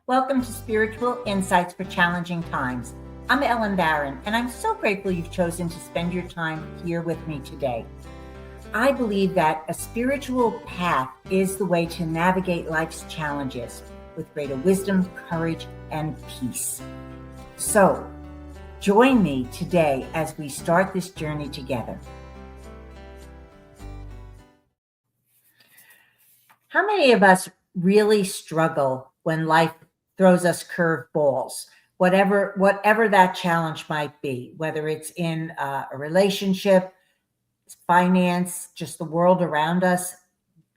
Welcome to Spiritual Insights for Challenging Times. I'm Ellen Barron, and I'm so grateful you've chosen to spend your time here with me today. I believe that a spiritual path is the way to navigate life's challenges with greater wisdom, courage, and peace. So, join me today as we start this journey together. How many of us really struggle when life throws us curveballs, whatever that challenge might be, whether it's in a relationship, finance, just the world around us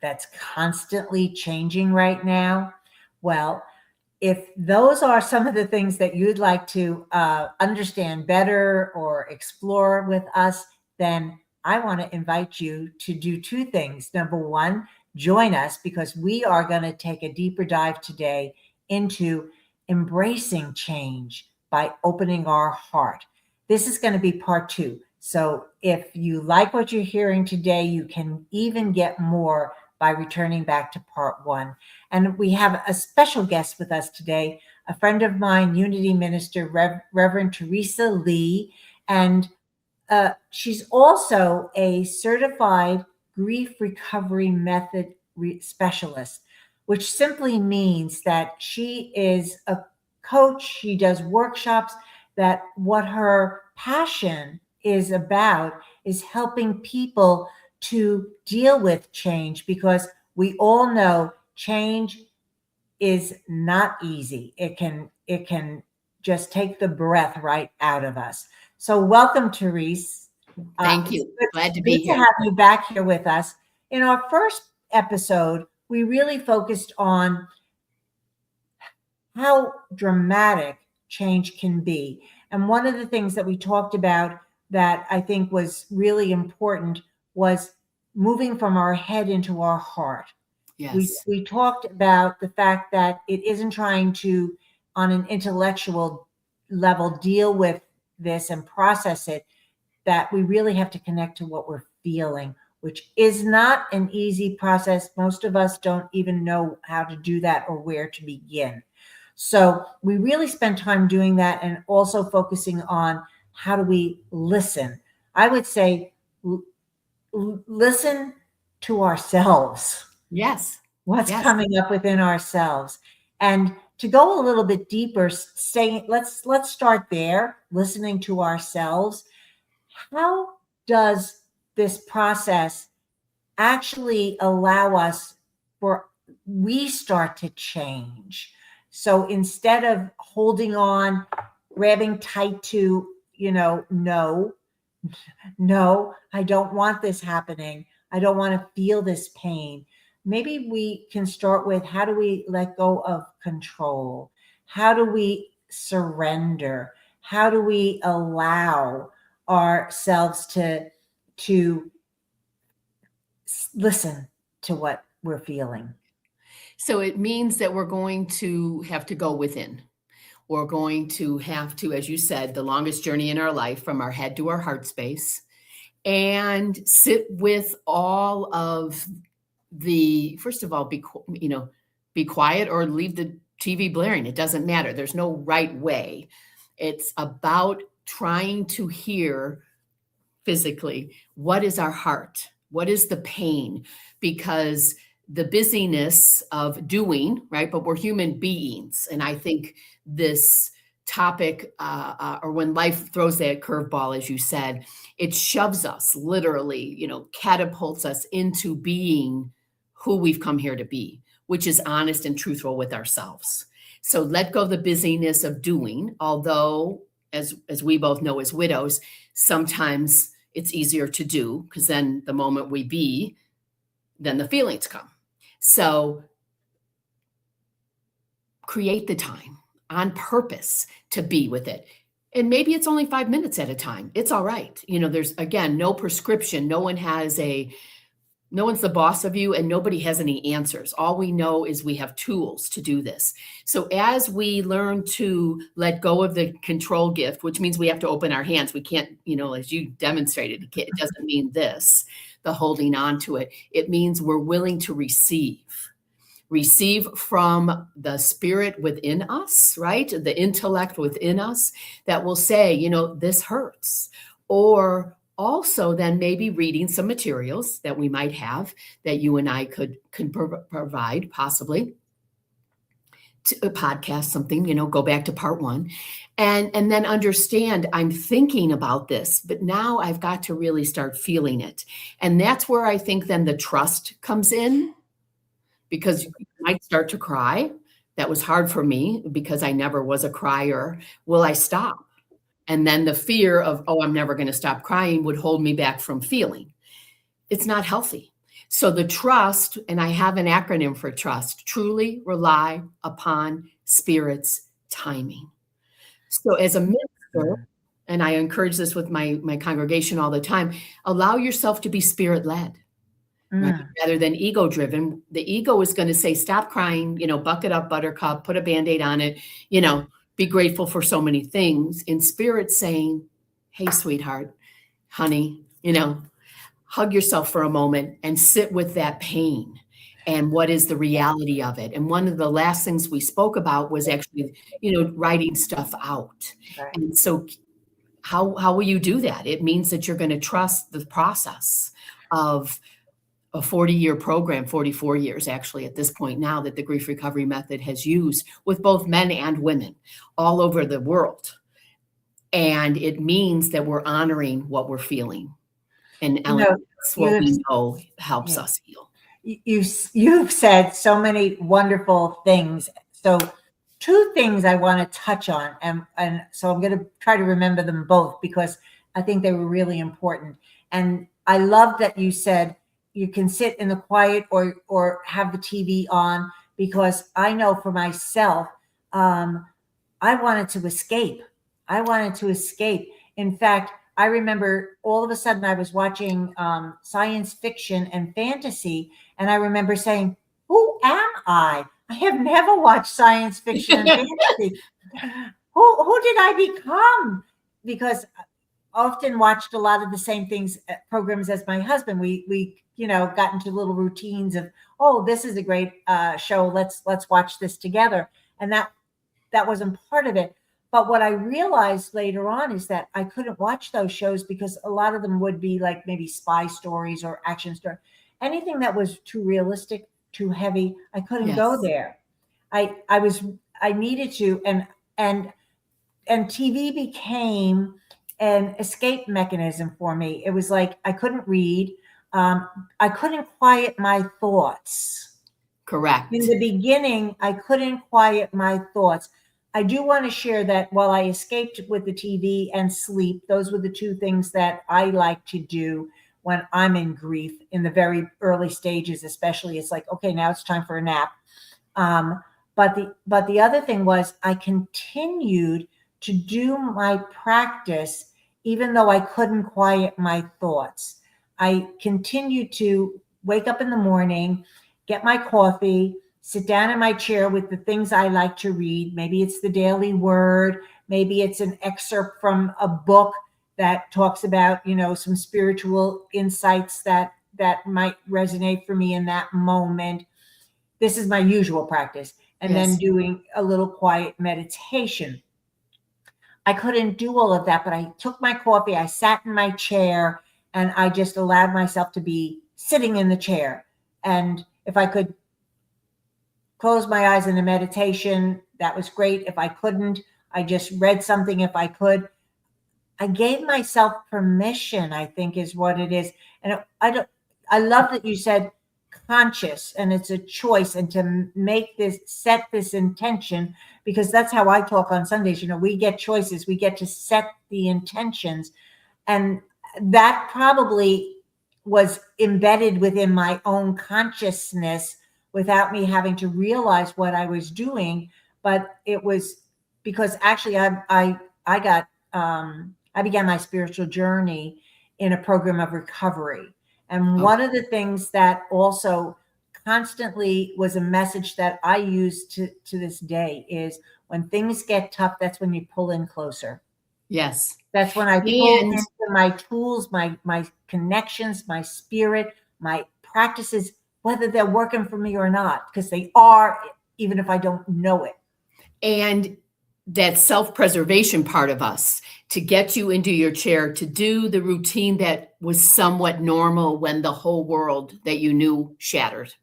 that's constantly changing right now? Well, if those are some of the things that you'd like to understand better or explore with us, then I want to invite you to do two things. Number one, join us because we are going to take a deeper dive today into embracing change by opening our heart. This is going to be part two. So if you like what you're hearing today, you can even get more by returning back to part one. And we have a special guest with us today, a friend of mine, Unity Minister, Reverend Therese Lee. And she's also a certified grief recovery method specialist, which simply means that she is a coach. She does workshops, that what her passion is about is helping people to deal with change, because we all know change is not easy. It can just take the breath right out of us. So welcome, Therese. Thank you. Glad to be here. Good to have you back here with us. In our first episode, we really focused on how dramatic change can be. And one of the things that we talked about that I think was really important was moving from our head into our heart. Yes. We talked about the fact that it isn't trying to, on an intellectual level, deal with this and process it, that we really have to connect to what we're feeling, which is not an easy process. Most of us don't even know how to do that or where to begin. So we really spend time doing that, and also focusing on how do we listen. I would say listen to ourselves. Yes. What's coming up within ourselves. And to go a little bit deeper, let's start there, listening to ourselves. How does this process actually allow us we start to change? So instead of holding on, grabbing tight to, no, I don't want this happening. I don't want to feel this pain. Maybe we can start with, how do we let go of control? How do we surrender? How do we allow ourselves to listen to what we're feeling? So it means that we're going to have to go within. We're going to have to, as you said, the longest journey in our life, from our head to our heart space, and sit with all of the, first of all, be quiet or leave the TV blaring. It doesn't matter. There's no right way. It's about trying to hear physically, what is our heart? What is the pain? Because the busyness of doing, right? But we're human beings. And I think this topic, or when life throws that curveball, as you said, it shoves us literally, catapults us into being who we've come here to be, which is honest and truthful with ourselves. So let go of the busyness of doing, although as we both know as widows, sometimes it's easier to do, because then the moment we be, then the feelings come. So create the time on purpose to be with it. And maybe it's only 5 minutes at a time. It's all right. There's, again, no prescription. No one's the boss of you, and nobody has any answers. All we know is we have tools to do this. So as we learn to let go of the control gift, which means we have to open our hands. We can't, as you demonstrated, it doesn't mean this, the holding on to it. It means we're willing to receive receive from the spirit within us, right? The intellect within us that will say, you know, this hurts. Or also then maybe reading some materials that we might have that you and I could provide possibly to a podcast, something, you know, go back to part one and then understand I'm thinking about this, but now I've got to really start feeling it. And that's where I think then the trust comes in, because you might start to cry. That was hard for me because I never was a crier. Will I stop? And then the fear of, oh, I'm never going to stop crying would hold me back from feeling. It's not healthy. So the trust, and I have an acronym for trust, truly rely upon Spirit's timing. So as a minister, and I encourage this with my congregation all the time, allow yourself to be Spirit-led. Right? Rather than ego driven. The ego is going to say, stop crying, you know, buck it up, buttercup, put a Band-Aid on it, you know, be grateful for so many things. In Spirit saying, hey, sweetheart, honey, you know, hug yourself for a moment and sit with that pain and what is the reality of it. And one of the last things we spoke about was actually, you know, writing stuff out. Right. And so how will you do that? It means that you're going to trust the process of a 40-year program, 44 years actually at this point now, that the grief recovery method has used with both men and women all over the world. And it means that we're honoring what we're feeling. And Ellen, that's what we know helps us heal. You've said so many wonderful things. So two things I want to touch on, and so I'm going to try to remember them both because I think they were really important. And I love that you said you can sit in the quiet or have the TV on, because I know for myself, I wanted to escape. I wanted to escape. In fact, I remember all of a sudden I was watching science fiction and fantasy, and I remember saying, who am I? I have never watched science fiction and fantasy. Who did I become? Because I often watched a lot of the same things, programs as my husband. We you know, got into little routines of, oh, this is a great show. Let's watch this together. And that wasn't part of it. But what I realized later on is that I couldn't watch those shows because a lot of them would be like maybe spy stories or action stories. Anything that was too realistic, too heavy, I couldn't go there. I needed to, and TV became an escape mechanism for me. It was like I couldn't read. I couldn't quiet my thoughts. Correct. In the beginning, I couldn't quiet my thoughts. I do want to share that while I escaped with the TV and sleep, those were the two things that I like to do when I'm in grief in the very early stages, especially. It's like, okay, now it's time for a nap. But the other thing was I continued to do my practice, even though I couldn't quiet my thoughts. I continued to wake up in the morning, get my coffee, sit down in my chair with the things I like to read. Maybe it's the Daily Word. Maybe it's an excerpt from a book that talks about, you know, some spiritual insights that might resonate for me in that moment. This is my usual practice. And then doing a little quiet meditation. I couldn't do all of that, but I took my coffee, I sat in my chair, and I just allowed myself to be sitting in the chair. And if I could close my eyes in a meditation, that was great. If I couldn't, I just read something if I could. I gave myself permission, I think is what it is. And I love that you said conscious, and it's a choice, and to set this intention, because that's how I talk on Sundays. You know, we get choices, we get to set the intentions. And that probably was embedded within my own consciousness without me having to realize what I was doing. But it was because actually I began my spiritual journey in a program of recovery. And one of the things that also constantly was a message that I use to this day is when things get tough, that's when you pull in closer. Yes. That's when I pull into my tools, my connections, my spirit, my practices whether they're working for me or not, because they are, even if I don't know it. And that self-preservation part of us, to get you into your chair, to do the routine that was somewhat normal when the whole world that you knew shattered.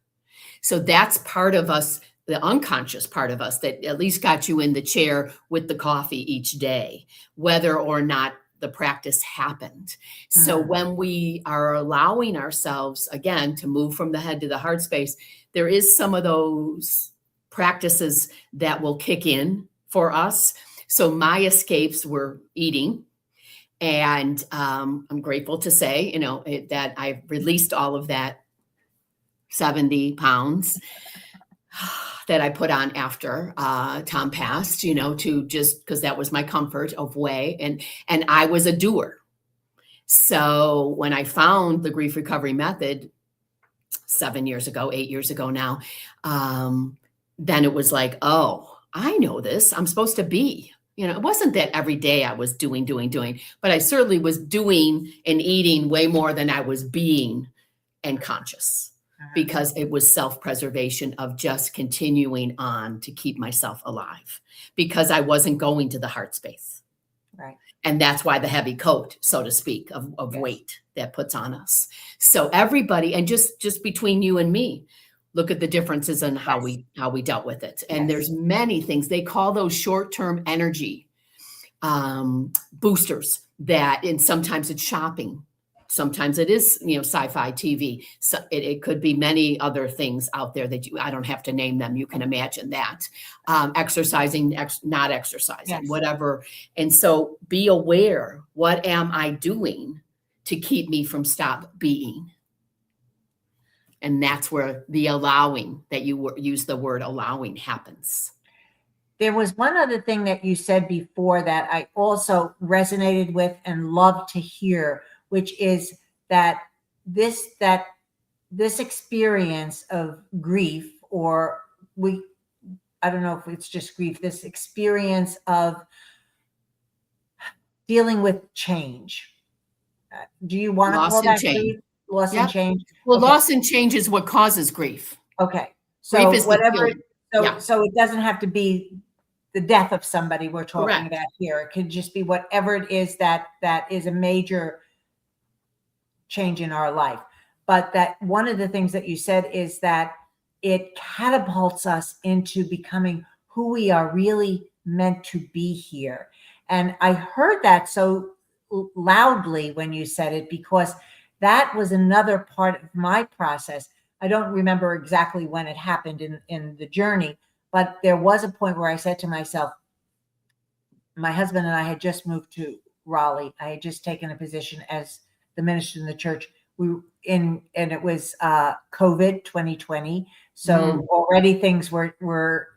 So that's part of us, the unconscious part of us, that at least got you in the chair with the coffee each day, whether or not the practice happened. So when we are allowing ourselves, again, to move from the head to the heart space, there is some of those practices that will kick in for us. So my escapes were eating. And I'm grateful to say, that I've released all of that 70 pounds that I put on after Tom passed, to just because that was my comfort of way. And I was a doer. So when I found the grief recovery method 7 years ago, 8 years ago now, then it was like, oh, I know this. I'm supposed to be. It wasn't that every day I was doing, but I certainly was doing and eating way more than I was being and conscious, because it was self-preservation of just continuing on to keep myself alive, because I wasn't going to the heart space. Right. And that's why the heavy coat, so to speak, of Yes. weight that puts on us. So everybody, and just between you and me, look at the differences in how we dealt with it. And Yes. there's many things. They call those short-term energy boosters and sometimes it's shopping. Sometimes it is, sci-fi TV. So it could be many other things out there that I don't have to name them. You can imagine that. Exercising, not exercising, Yes. whatever. And so be aware, what am I doing to keep me from stop being? And that's where the allowing, that you use the word allowing, happens. There was one other thing that you said before that I also resonated with and love to hear, which is that this experience of grief, or I don't know if it's just grief, this experience of dealing with change. Do you want to call that grief? Loss and change? Well, okay. Loss and change is what causes grief. Okay. So grief is whatever, so it doesn't have to be the death of somebody we're talking about here. It could just be whatever it is that is a major change in our life. But that one of the things that you said is that it catapults us into becoming who we are really meant to be here. And I heard that so loudly when you said it, because that was another part of my process. I don't remember exactly when it happened in the journey, but there was a point where I said to myself, my husband and I had just moved to Raleigh. I had just taken a position as the minister in the church. And it was COVID 2020. So already things were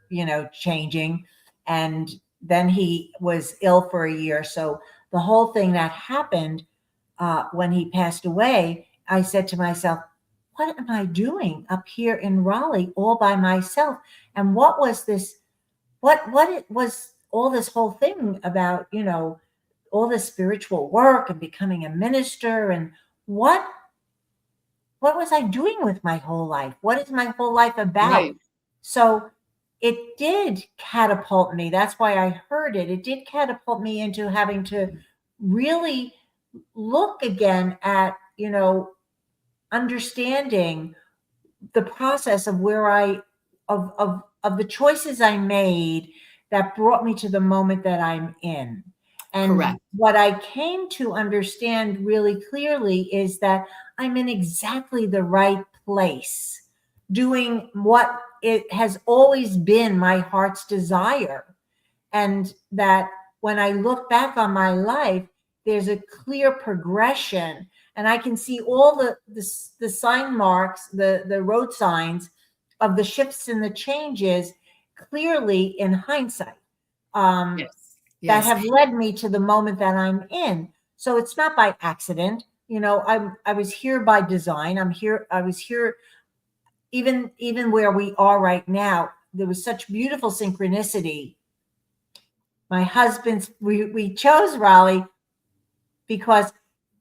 changing. And then he was ill for a year. So the whole thing that happened when he passed away, I said to myself, what am I doing up here in Raleigh all by myself? And what was this? What it was all this whole thing about, all this spiritual work and becoming a minister, and what was I doing with my whole life? What is my whole life about? Right. So it did catapult me. That's why I heard it. It did catapult me into having to really look again at, understanding the process of where of the choices I made that brought me to the moment that I'm in. And correct. What I came to understand really clearly is that I'm in exactly the right place, doing what it has always been my heart's desire. And that when I look back on my life, there's a clear progression, and I can see all the sign marks, the road signs of the shifts and the changes clearly in hindsight. Yes. That have led me to the moment that I'm in. So it's not by accident. I was here by design. I was here even where we are right now. There was such beautiful synchronicity. My husband's, we chose Raleigh because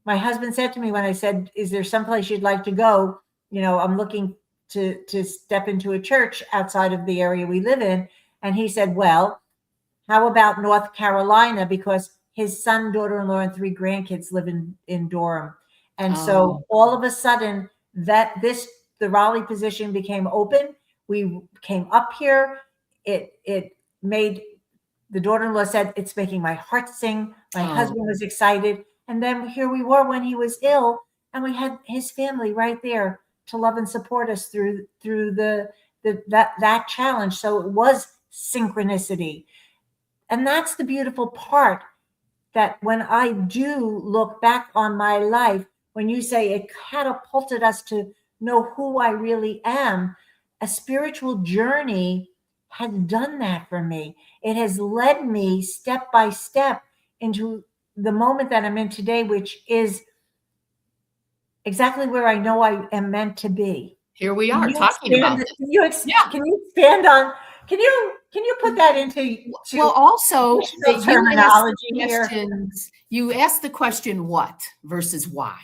my husband said to me when I said, is there someplace you'd like to go? I'm looking to step into a church outside of the area we live in. And he said, well, how about North Carolina? Because his son, daughter-in-law, and 3 grandkids live in Durham. And so all of a sudden the Raleigh position became open. We came up here. It made, the daughter-in-law said, it's making my heart sing. My husband was excited. And then here we were when he was ill, and we had his family right there to love and support us through that challenge. So it was synchronicity. And that's the beautiful part, that when I do look back on my life, when you say it catapulted us to know who I really am, a spiritual journey has done that for me. It has led me step by step into the moment that I'm in today, which is exactly where I know I am meant to be. Here we are talking about this. Can you expand on, can you put that into well, also terminology here? You asked the question what versus why.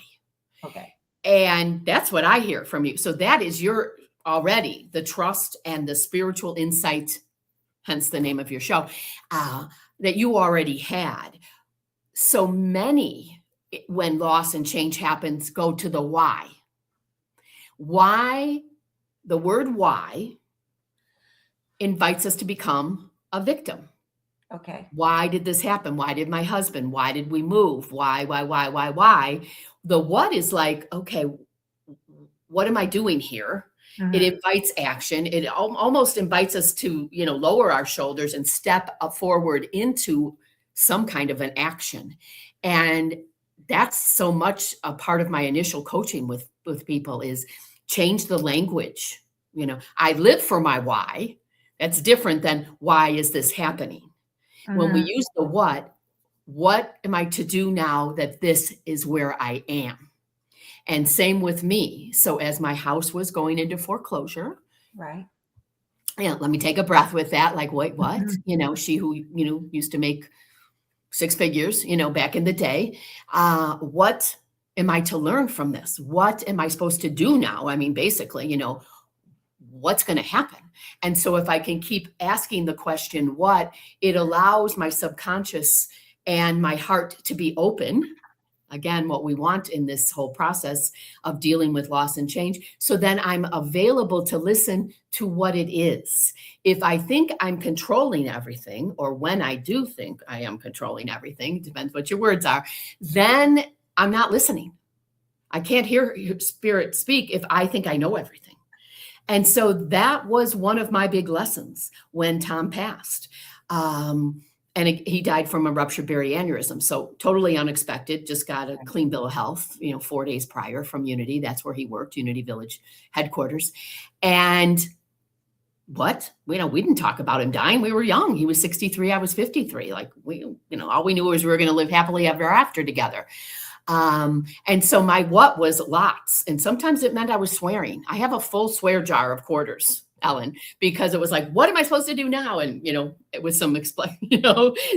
Okay. And that's what I hear from you. So that is your already the trust and the spiritual insight, hence the name of your show, that you already had. So many, when loss and change happens, go to the why. Why, the word why invites us to become a victim. Okay. Why did this happen? Why did my husband? Why did we move? Why? The what is like, okay, what am I doing here? Mm-hmm. It invites action. It almost invites us to, lower our shoulders and step up forward into some kind of an action. And that's so much a part of my initial coaching with people is change the language. I live for my why. That's different than why is this happening? Mm-hmm. When we use the what am I to do now that this is where I am? And same with me. So as my house was going into foreclosure, right? Yeah, let me take a breath with that. Like, wait, what? Mm-hmm. She who, used to make 6 figures, back in the day. What am I to learn from this? What am I supposed to do now? I mean, basically, what's going to happen? And so if I can keep asking the question, what, it allows my subconscious and my heart to be open. Again, what we want in this whole process of dealing with loss and change. So then I'm available to listen to what it is. If I think I'm controlling everything, or when I do think I am controlling everything, depends what your words are, then I'm not listening. I can't hear your spirit speak if I think I know everything. And so that was one of my big lessons when Tom passed. And he died from a ruptured berry aneurysm. So totally unexpected, just got a clean bill of health, 4 days prior from Unity. That's where he worked, Unity Village headquarters. And we didn't talk about him dying. We were young. He was 63. I was 53. Like all we knew was we were going to live happily ever after together. And so my what was lots. And sometimes it meant I was swearing. I have a full swear jar of quarters, Ellen, because it was like, what am I supposed to do now? And, it was some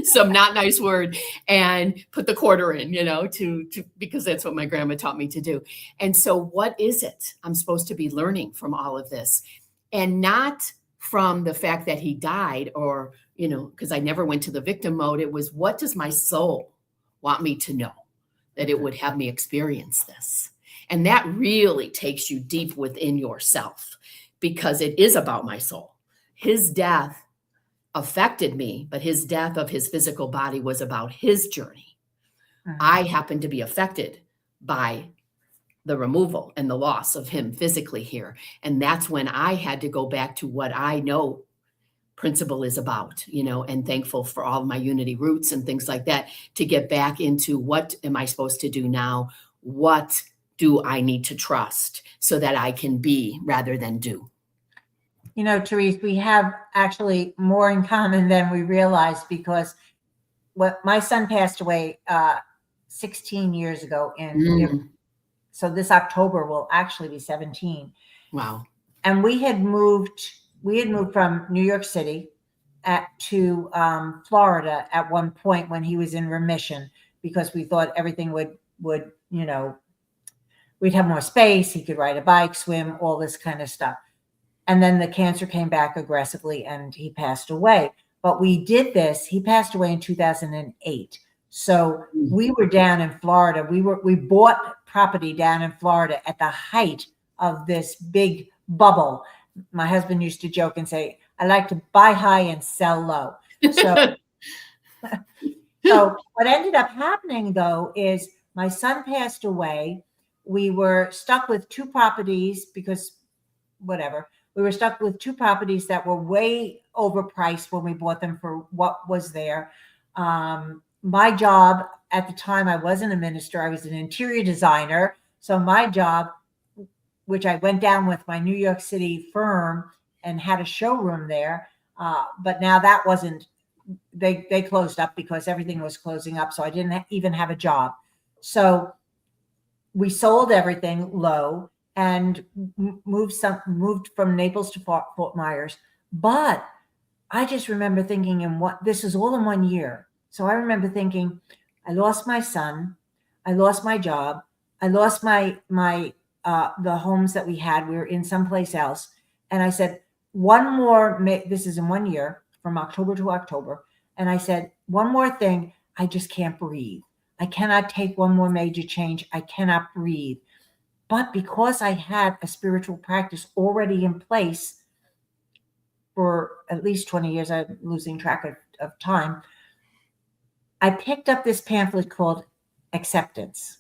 some not nice word, and put the quarter in, to because that's what my grandma taught me to do. And so what is it I'm supposed to be learning from all of this? And not from the fact that he died or, because I never went to the victim mode. It was, what does my soul want me to know that it would have me experience this? And that really takes you deep within yourself, because it is about my soul. His death affected me, but his death of his physical body was about his journey. Mm-hmm. I happened to be affected by the removal and the loss of him physically here. And that's when I had to go back to what I know principle is about, and thankful for all my Unity roots and things like that, to get back into what am I supposed to do now? What do I need to trust so that I can be rather than do? Therese, we have actually more in common than we realized, because my son passed away 16 years ago so this October will actually be 17. Wow. And we had moved from New York City to Florida at one point when he was in remission, because we thought everything would we'd have more space. He could ride a bike, swim, all this kind of stuff. And then the cancer came back aggressively and he passed away. But we did this. He passed away in 2008. So we were down in Florida. We bought property down in Florida at the height of this big bubble. My husband used to joke and say, I like to buy high and sell low. So, so what ended up happening, though, is my son passed away. We were stuck with two properties because whatever. We were stuck with two properties that were way overpriced when we bought them for what was there. My job at the time, I wasn't a minister. I was an interior designer. So my job, which I went down with my New York City firm and had a showroom there. But now that wasn't, they closed up because everything was closing up. So I didn't even have a job. So we sold everything low and moved from Naples to Fort Myers. But I just remember thinking, this is all in 1 year. So I remember thinking, I lost my son, I lost my job, I lost my the homes that we had. We were in someplace else, and I said, one more. This is in 1 year, from October to October, and I said, one more thing. I just can't breathe. I cannot take one more major change. I cannot breathe. But because I had a spiritual practice already in place for at least 20 years, I'm losing track of time. I picked up this pamphlet called Acceptance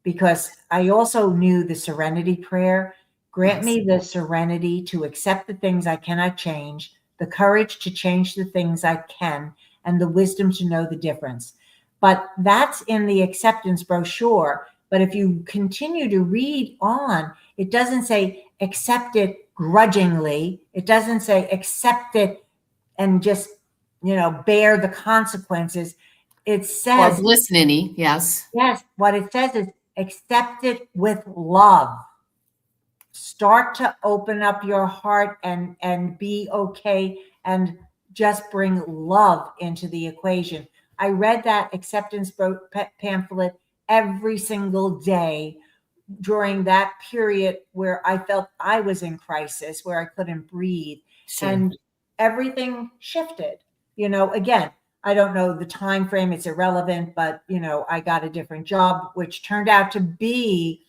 because I also knew the serenity prayer. Grant me the serenity to accept the things I cannot change, the courage to change the things I can, and the wisdom to know the difference. But that's in the acceptance brochure. But if you continue to read on, it doesn't say accept it grudgingly. It doesn't say accept it and just, bear the consequences. It says, or listening, yes. Yes, what it says is accept it with love. Start to open up your heart and be okay and just bring love into the equation. I read that acceptance pamphlet every single day during that period where I felt I was in crisis, where I couldn't breathe. Sure. And everything shifted. Again, I don't know the time frame, it's irrelevant, but I got a different job, which turned out to be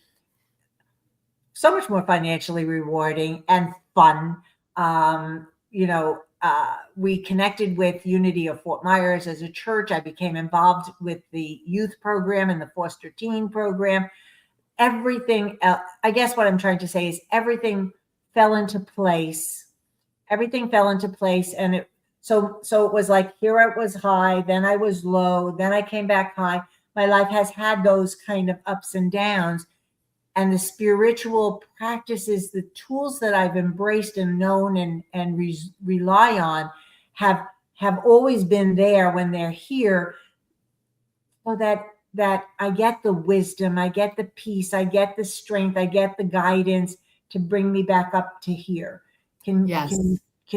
so much more financially rewarding and fun. We connected with Unity of Fort Myers as a church. I became involved with the youth program and the foster teen program. Everything else, I guess what I'm trying to say is everything fell into place. Everything fell into place. And so it was like, here I was high, then I was low, then I came back high. My life has had those kind of ups and downs. And the spiritual practices, the tools that I've embraced and known and rely on have always been there when they're here, so that I get the wisdom, I get the peace, I get the strength, I get the guidance to bring me back up to here. Can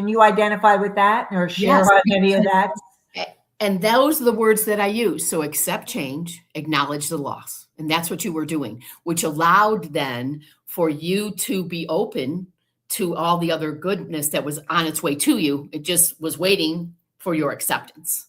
you identify with that or share any of that? And those are the words that I use. So accept change, acknowledge the loss. And that's what you were doing, which allowed then for you to be open to all the other goodness that was on its way to you. It just was waiting for your acceptance.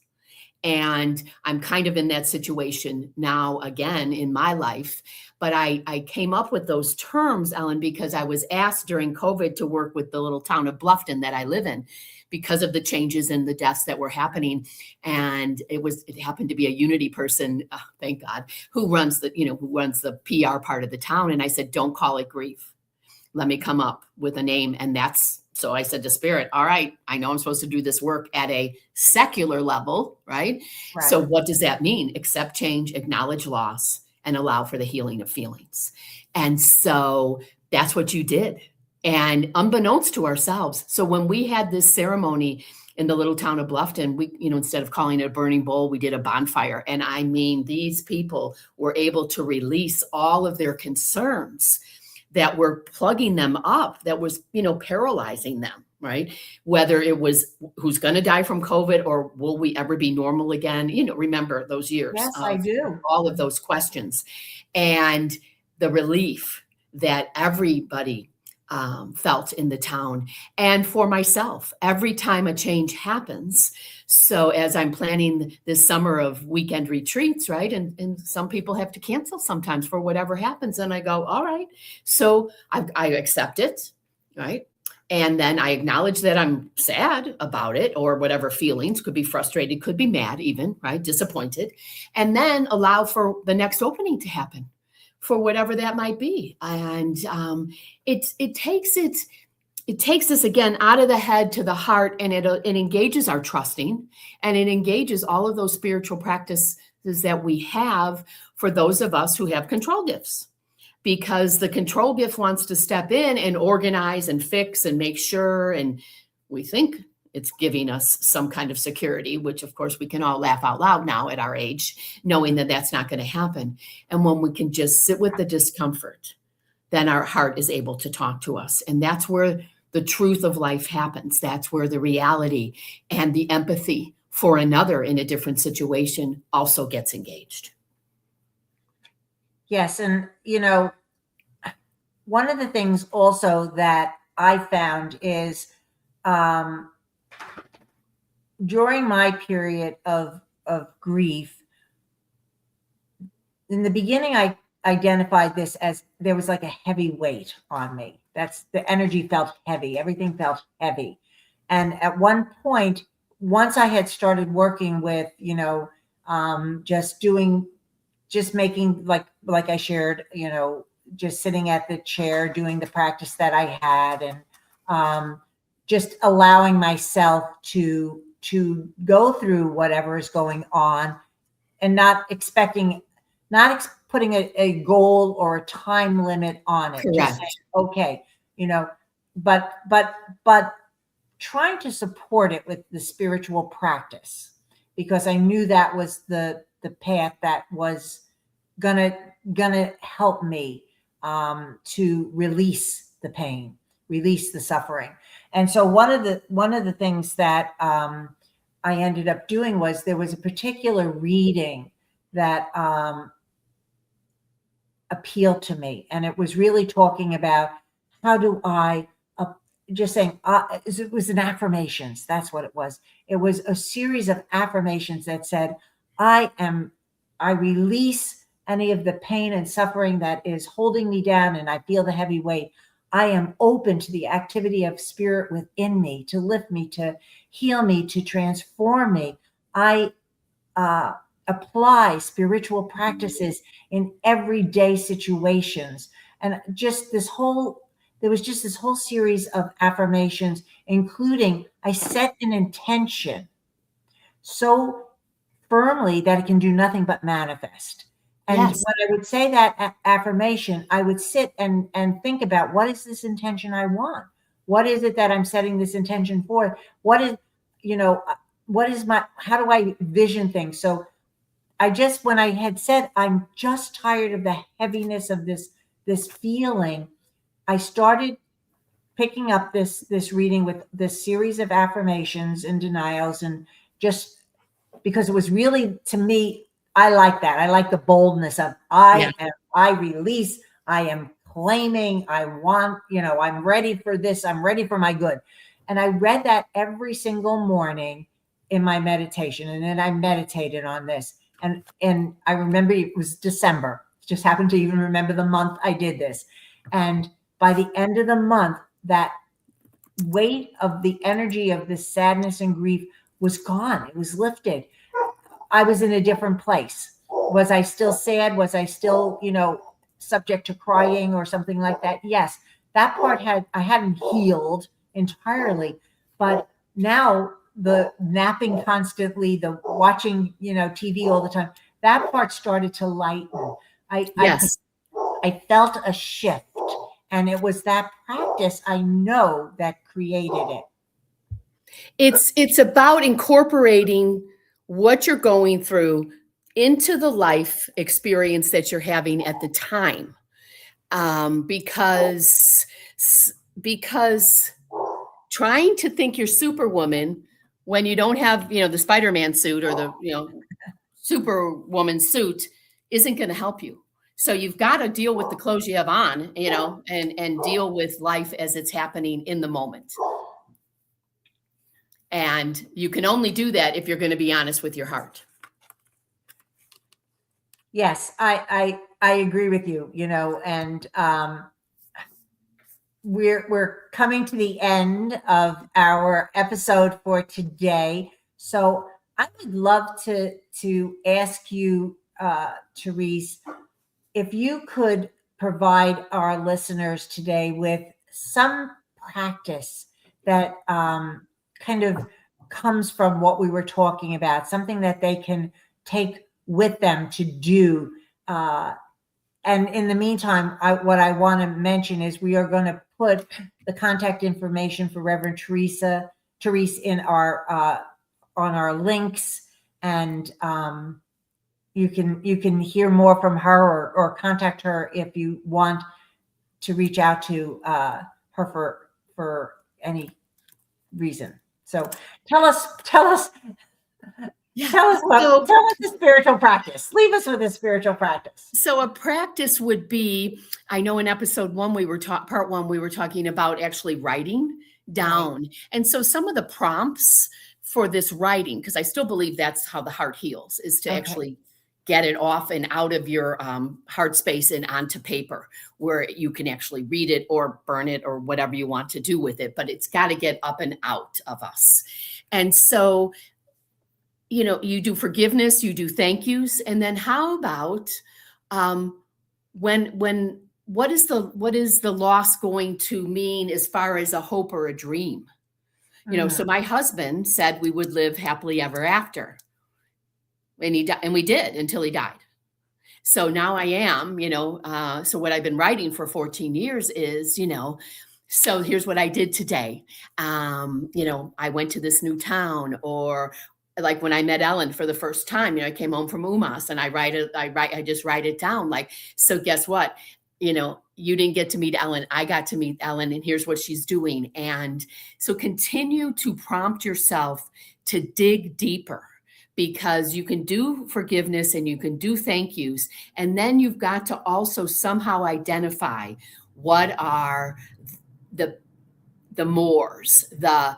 And I'm kind of in that situation now again in my life. But I came up with those terms, Ellen, because I was asked during COVID to work with the little town of Bluffton that I live in because of the changes and the deaths that were happening. And it happened to be a Unity person, thank God, who runs the PR part of the town. And I said, don't call it grief. Let me come up with a name. And so I said to Spirit, all right, I know I'm supposed to do this work at a secular level, right? So what does that mean? Accept change, acknowledge loss, and allow for the healing of feelings. And so that's what you did. And unbeknownst to ourselves. So when we had this ceremony in the little town of Bluffton, we, instead of calling it a burning bowl, we did a bonfire. And I mean, these people were able to release all of their concerns that were plugging them up, that was, paralyzing them, right? Whether it was who's going to die from COVID or will we ever be normal again? Remember those years. Yes, I do. All of those questions and the relief that everybody felt in the town. And for myself, every time a change happens. So as I'm planning this summer of weekend retreats, right? And some people have to cancel sometimes for whatever happens. And I go, all right. So I accept it, right? And then I acknowledge that I'm sad about it, or whatever feelings, could be frustrated, could be mad even, right? Disappointed. And then allow for the next opening to happen for whatever that might be. And it takes us again out of the head to the heart, and it engages our trusting, and it engages all of those spiritual practices that we have for those of us who have control gifts. Because the control gift wants to step in and organize and fix and make sure, and we think it's giving us some kind of security, which of course we can all laugh out loud now at our age, knowing that that's not going to happen. And when we can just sit with the discomfort, then our heart is able to talk to us. And that's where the truth of life happens. That's where the reality and the empathy for another in a different situation also gets engaged. Yes. And, one of the things also that I found is during my period of grief, in the beginning, I identified this as there was like a heavy weight on me. That's the energy felt heavy. Everything felt heavy. And at one point, once I had started working with, just making like I shared, just sitting at the chair, doing the practice that I had, and just allowing myself to go through whatever is going on, and not putting a goal or a time limit on it. Correct. Just saying, okay, but trying to support it with the spiritual practice, because I knew that was the path that was gonna help me to release the pain, release the suffering. And so one of the things that I ended up doing was, there was a particular reading that appealed to me, and it was really talking about how do I just saying it was an affirmations. That's what it was. It was a series of affirmations that said, I release any of the pain and suffering that is holding me down, and I feel the heavy weight. I am open to the activity of spirit within me to lift me, to heal me, to transform me. I apply spiritual practices in everyday situations. And there was just this whole series of affirmations, including I set an intention so firmly that it can do nothing but manifest. And Yes. when I would say that affirmation, I would sit and think about, what is this intention I want? What is it that I'm setting this intention for? How do I vision things? So when I had said, I'm just tired of the heaviness of this feeling, I started picking up this reading with this series of affirmations and denials, and just because it was really, to me, I like that. I like the boldness of I release, I am claiming, I want, I'm ready for this. I'm ready for my good. And I read that every single morning in my meditation. And then I meditated on this. And I remember it was December. Just happened to even remember the month I did this. And by the end of the month, that weight of the energy of this sadness and grief was gone. It was lifted. I was in a different place. Was I still sad? Was I still, subject to crying or something like that? Yes, that part I hadn't healed entirely, but now the napping constantly, the watching, TV all the time, that part started to lighten. Yes. I felt a shift, and it was that practice, I know, that created it. It's about incorporating what you're going through into the life experience that you're having at the time. Because trying to think you're Superwoman when you don't have, the Spider-Man suit or the, Superwoman suit isn't going to help you. So you've got to deal with the clothes you have on, and deal with life as it's happening in the moment. And you can only do that if you're going to be honest with your heart. Yes, I agree with you, and we're coming to the end of our episode for today. So I would love to ask you, Therese, if you could provide our listeners today with some practice that kind of comes from what we were talking about, something that they can take with them to do. And in the meantime, what I want to mention is we are going to put the contact information for Reverend Therese in our on our links, and you can hear more from her or contact her if you want to reach out to her for any reason. So tell us Yeah. tell us the spiritual practice. Leave us with a spiritual practice. So a practice would be, I know in episode 1 part 1 we were talking about actually writing down. Right. And so some of the prompts for this writing, because I still believe that's how the heart heals, is to actually get it off and out of your heart space and onto paper where you can actually read it or burn it or whatever you want to do with it. But it's got to get up and out of us. And so, you do forgiveness, you do thank yous. And then how about what is the loss going to mean as far as a hope or a dream? So my husband said we would live happily ever after. And we did until he died. So now I am, so what I've been writing for 14 years is, so here's what I did today. I went to this new town, or like when I met Ellen for the first time, I came home from UMass and I just write it down. Like, so guess what? You didn't get to meet Ellen. I got to meet Ellen, and here's what she's doing. And so continue to prompt yourself to dig deeper, because you can do forgiveness and you can do thank yous. And then you've got to also somehow identify what are the mores, the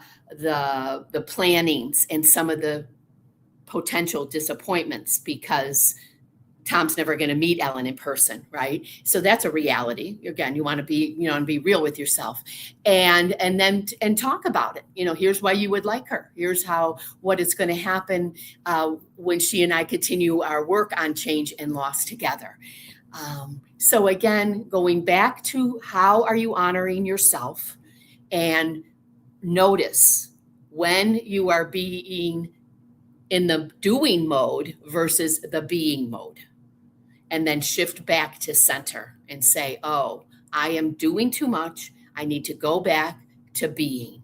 plannings, and some of the potential disappointments, because Tom's never going to meet Ellen in person, right? So that's a reality. Again, you want to be real with yourself, and then talk about it. Here's why you would like her. Here's what is going to happen when she and I continue our work on change and loss together. So again, going back to how are you honoring yourself, and notice when you are being in the doing mode versus the being mode. And then shift back to center and say, oh, I am doing too much. I need to go back to being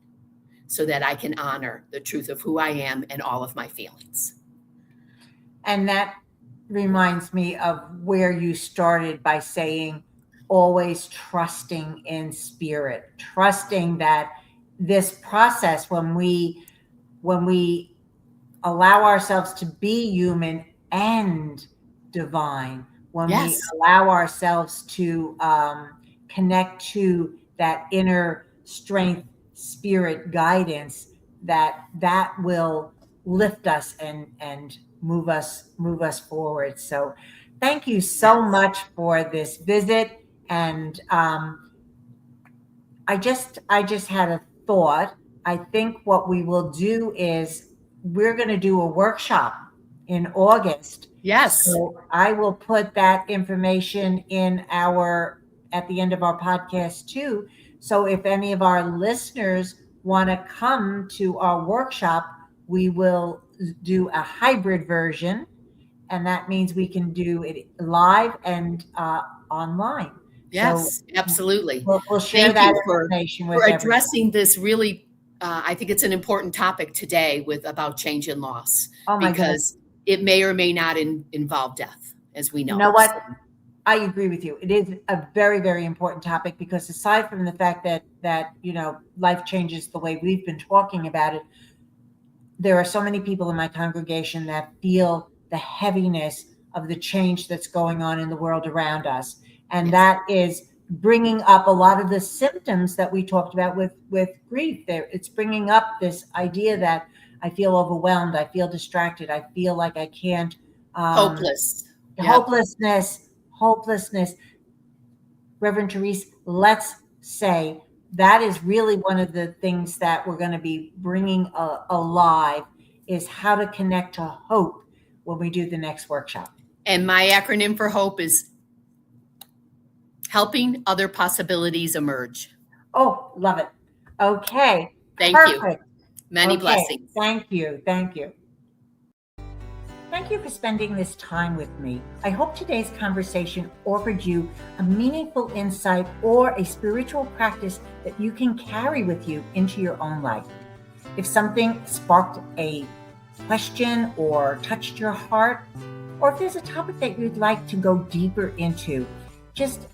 so that I can honor the truth of who I am and all of my feelings. And that reminds me of where you started by saying, always trusting in spirit, trusting that this process, when we allow ourselves to be human and divine, when we allow ourselves to connect to that inner strength, spirit guidance, that will lift us and move us forward. So thank you so much for this visit. And I just had a thought. I think what we will do is we're going to do a workshop in August. Yes. So I will put that information at the end of our podcast too. So if any of our listeners want to come to our workshop, we will do a hybrid version. And that means we can do it live and online. Yes, so absolutely. We'll share that information with everyone. For addressing this really, I think it's an important topic today about change and loss. Oh my because it may or may not involve death, as we know. You know what? I agree with you. It is a very, very important topic, because aside from the fact that life changes the way we've been talking about it, there are so many people in my congregation that feel the heaviness of the change that's going on in the world around us. And Yes. that is bringing up a lot of the symptoms that we talked about with grief. It's bringing up this idea that I feel overwhelmed, I feel distracted, I feel like I can't. Hopeless. Yep. Hopelessness. Reverend Therese, let's say that is really one of the things that we're going to be bringing alive, is how to connect to hope when we do the next workshop. And my acronym for HOPE is helping other possibilities emerge. Oh, love it. Okay. Thank Perfect. you. Many Okay. blessings. Thank you. Thank you. Thank you for spending this time with me. I hope today's conversation offered you a meaningful insight or a spiritual practice that you can carry with you into your own life. If something sparked a question or touched your heart, or if there's a topic that you'd like to go deeper into, just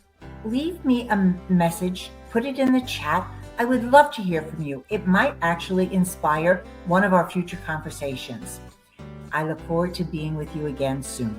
leave me a message, put it in the chat. I would love to hear from you. It might actually inspire one of our future conversations. I look forward to being with you again soon.